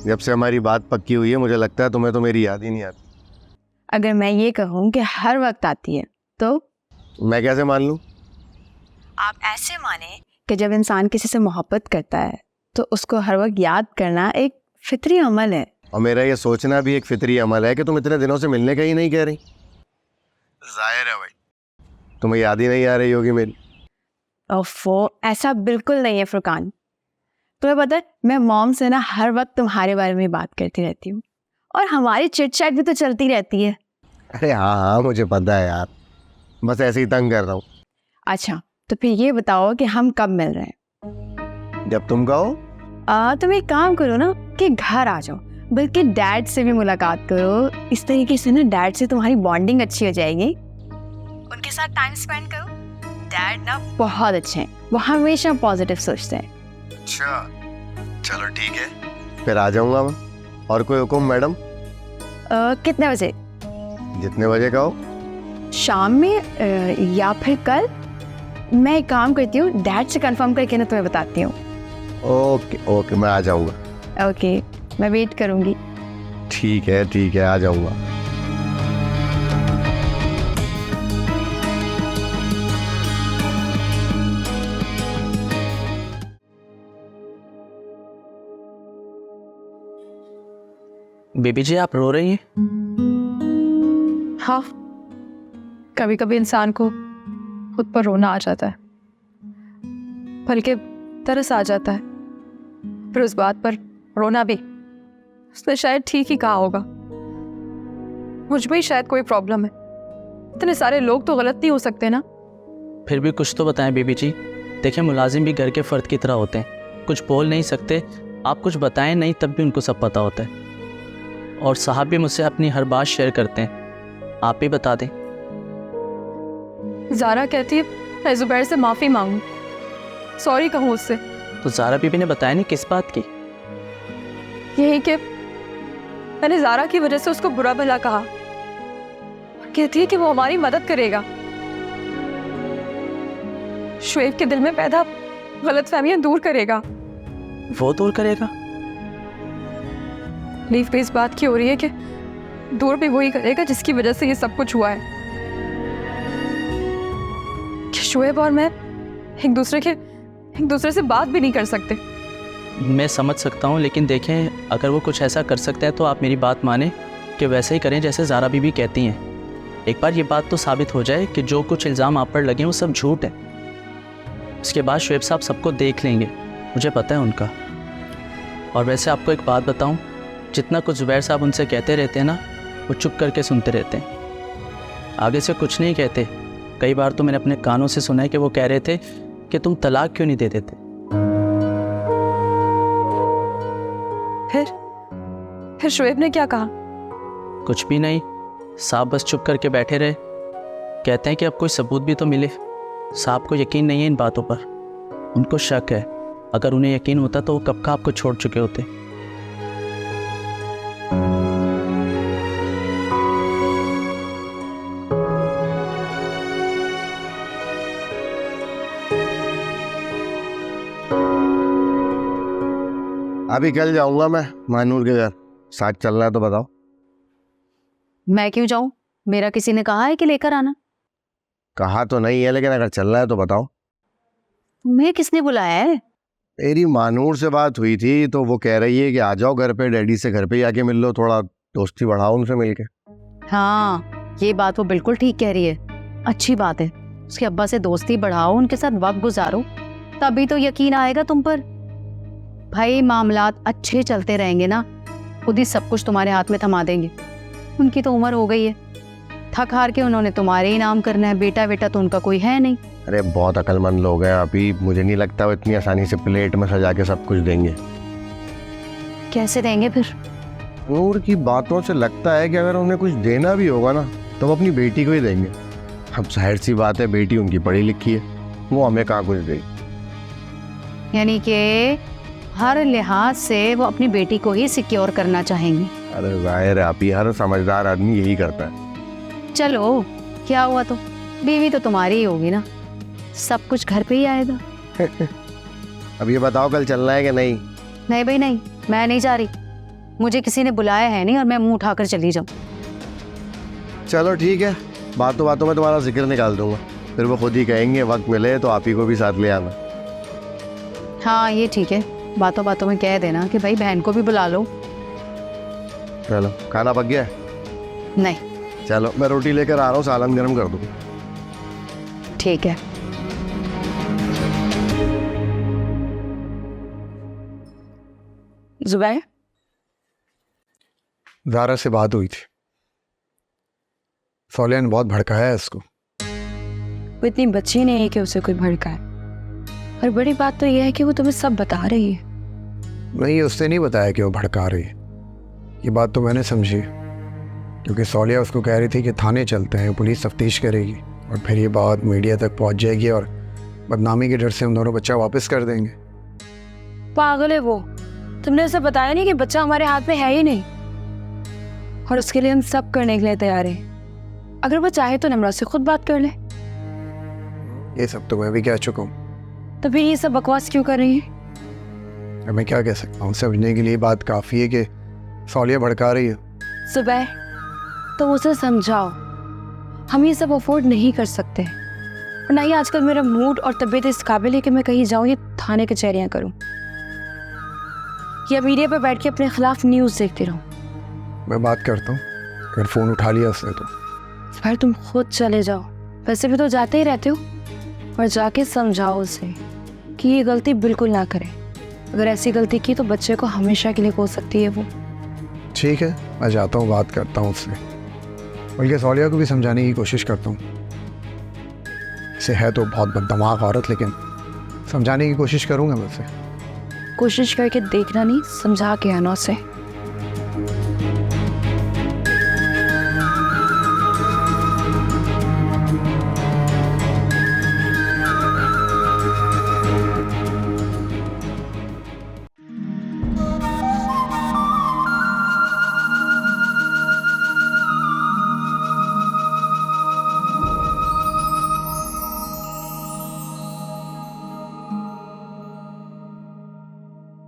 जब से हमारी बात पक्की हुई है मुझे लगता है तुम्हें तो मेरी याद ही नहीं आती। अगर मैं ये कहूँ कि हर वक्त आती है तो मैं कैसे मान लूँ? आप ऐसे माने कि जब इंसान किसी से मोहब्बत करता है तो उसको हर वक्त याद करना एक फितरी अमल है। और मेरा ये सोचना भी एक फितरी अमल है कि तुम इतने दिनों से मिलने का ही नहीं कह रही। जाहिर है भाई तुम्हें याद ही नहीं आ रही होगी मेरी। ओफो, ऐसा बिल्कुल नहीं है फुरकान। तुम्हें पता है मैं मॉम से ना हर वक्त तुम्हारे बारे में बात करती रहती हूँ और हमारी चिट चैट भी तो चलती रहती है। अरे हाँ मुझे पता है यार, बस ऐसे ही तंग कर रहा हूँ। अच्छा तो फिर ये बताओ कि हम कब मिल रहे हैं? जब तुम कहो। तुम एक काम करो ना कि घर आ जाओ, बल्कि डैड से भी मुलाकात करो। इस तरीके से ना डैड से तुम्हारी बॉन्डिंग अच्छी हो जाएगी। उनके साथ टाइम स्पेंड करो। डैड ना बहुत अच्छे हैं, वो हमेशा पॉजिटिव सोचते हैं। अच्छा चलो ठीक है, फिर आ जाऊंगा मैं। और कोई हुक्म मैडम? कितने बजे? जितने बजे कहो। शाम में या फिर कल? मैं एक काम करती हूँ, डैड से कंफर्म करके ना तुम्हें बताती हूँ। ओके ओके मैं आ जाऊंगा। ओके मैं वेट करूँगी। ठीक है आ जाऊंगा। बेबी जी आप रो रही हैं? हाँ, कभी कभी इंसान को खुद पर रोना आ जाता है, बल्कि तरस आ जाता है। फिर उस बात पर रोना भी। उसने शायद ठीक ही कहा होगा, मुझ में ही शायद कोई प्रॉब्लम है। इतने सारे लोग तो गलत नहीं हो सकते ना। फिर भी कुछ तो बताएं बेबी जी। देखिए मुलाजिम भी घर के फ़र्द की तरह होते हैं, कुछ बोल नहीं सकते। आप कुछ बताएं नहीं तब भी उनको सब पता होता है। और साहब भी मुझसे अपनी हर बात शेयर करते हैं, आप ही बता दें। ज़ारा कहती है मैं ज़ुबैर से माफ़ी मांगूं, सॉरी कहूँ उससे। तो ज़ारा बीबी ने बताया नहीं किस बात की? यही कि मैंने ज़ारा की वजह से उसको बुरा भला कहा। कहती है कि वो हमारी मदद करेगा, शुएब के दिल में पैदा गलतफहमियां दूर करेगा। वो दूर करेगा? लीफ पे इस बात की हो रही है कि दूर भी वही करेगा जिसकी वजह से ये सब कुछ हुआ है। कि शुएब और मैं एक दूसरे से बात भी नहीं कर सकते। मैं समझ सकता हूँ, लेकिन देखें अगर वो कुछ ऐसा कर सकता है तो आप मेरी बात माने कि वैसे ही करें जैसे ज़ारा बीबी कहती हैं। एक बार ये बात तो साबित हो जाए कि जो कुछ इल्ज़ाम आप पर लगे वो सब झूठ है। उसके बाद शुएब साहब सबको देख लेंगे, मुझे पता है उनका। और वैसे आपको एक बात बताऊं, जितना कुछ ज़ुबैर साहब उनसे कहते रहते हैं ना, वो चुप करके सुनते रहते हैं, आगे से कुछ नहीं कहते। कई बार तो मैंने अपने कानों से सुना है कि वो कह रहे थे कि तुम तलाक क्यों नहीं दे देते। फिर शुएब ने क्या कहा? कुछ भी नहीं, साहब बस चुप करके बैठे रहे। कहते हैं कि अब कोई सबूत भी तो मिले। साहब को यकीन नहीं है इन बातों पर, उनको शक है। अगर उन्हें यकीन होता तो वो कब का आपको छोड़ चुके होते। अभी कल जाऊंगा मैं मानूर के घर, साथ चलना है तो बताओ। मैं क्यों जाऊं? मेरा किसी ने कहा है कि लेकर आना? कहा तो नहीं है, लेकिन अगर चलना है तो बताओ। तुम्हें किसने बुलाया है? मेरी मानूर से बात हुई थी तो वो कह रही है कि आ जाओ घर पे, डैडी से घर पे ही आके मिल लो, थोड़ा दोस्ती बढ़ाओ उनसे मिलके। हाँ ये बात वो बिल्कुल ठीक कह रही है, अच्छी बात है। उसके अब्बा से दोस्ती बढ़ाओ, उनके साथ वक्त गुजारो, तभी तो यकीन आएगा तुम पर। भाई मामलात अच्छे चलते रहेंगे ना, खुद ही सब कुछ तुम्हारे हाथ में थमा देंगे। उनकी तो उम्र हो गई है, थक हार के उन्होंने तुम्हारे ही नाम करना है। बेटा बेटा तो उनका कोई है नहीं। अरे बहुत अक्लमंद लोग हैं अभी, मुझे नहीं लगता वो इतनी आसानी से प्लेट में सजा के सब कुछ देंगे। कैसे देंगे फिर? नूर की बातों से लगता है कि अगर उन्हें कुछ देना भी होगा ना तो वो अपनी बेटी को ही देंगे। अब जाहिर सी बात है, बेटी उनकी पढ़ी लिखी है, वो हमें कहाँ कुछ देगी। यानी कि हर लिहाज से वो अपनी बेटी को ही सिक्योर करना चाहेंगी। अरे जाहिर है आप ही, हर समझदार आदमी यही करता है। चलो क्या हुआ, तो बीवी तो तुम्हारी ही होगी ना, सब कुछ घर पे ही आएगा। अब ये बताओ कल चलना है कि नहीं? नहीं भाई नहीं, मैं नहीं जा रही। मुझे किसी ने बुलाया है नहीं और मैं मुंह उठाकर चली जाऊं। चलो ठीक है, बातों बातों में तुम्हारा जिक्र निकाल दूंगा, फिर वो खुद ही कहेंगे वक्त मिले तो आप ही को भी साथ ले आना। हाँ ये ठीक है, बातों बातों में कह देना कि भाई बहन को भी बुला लो। चलो, खाना पक गया है? नहीं। चलो मैं रोटी लेकर आ रहा हूँ, सालन गर्म कर दूँ। ठीक है। जुबैर, ज़ारा से बात हुई थी, सोलिया ने बहुत भड़काया है इसको। वो इतनी बच्ची नहीं है कि उसे कोई भड़काए, और बड़ी बात तो यह है कि वो तुम्हें सब बता रही है। नहीं, उसने नहीं बताया कि वो भड़का रही है, ये बात तो मैंने समझी, क्योंकि सोलिया उसको कह रही थी कि थाने चलते हैं, पुलिस तफ्तीश करेगी और फिर ये बात मीडिया तक पहुंच जाएगी और बदनामी के डर से हम दोनों बच्चा वापस कर देंगे। पागल है वो, तुमने उसे बताया नहीं कि बच्चा हमारे हाथ में है ही नहीं, और उसके लिए हम सब करने के लिए तैयार हैं। अगर वो चाहे तो नम्रा से खुद बात कर ले। ये सब तो मैं भी कह चुका हूँ, तो फिर ये सब बकवास क्यों कर रही है? अब मैं क्या कह सकता हूँ, समझने के लिए बात काफ़ी है कि सोलिया भड़का रही है। सुबह तो उसे समझाओ, हम ये सब अफोर्ड नहीं कर सकते, और ना ही आजकल मेरा मूड और तबीयत इस काबिल है कि मैं कहीं जाऊँ या थाने कचहरियाँ करूँ या मीडिया पर बैठ के अपने खिलाफ न्यूज़ देखती रहूँ। मैं बात करता हूँ, अगर फ़ोन उठा लिया उसने तो। फिर तुम खुद चले जाओ, वैसे भी तो जाते ही रहते हो, और जाके समझाओ उसे कि ये गलती बिल्कुल ना करे। अगर ऐसी गलती की तो बच्चे को हमेशा के लिए खो सकती है वो। ठीक है, मैं जाता हूँ, बात करता हूँ उससे, बल्कि सोलिया को भी समझाने की कोशिश करता हूँ। इसे है तो बहुत बददिमाग औरत, लेकिन समझाने की कोशिश करूँगा मैं उसे। कोशिश करके देखना नहीं, समझा के आना उसे।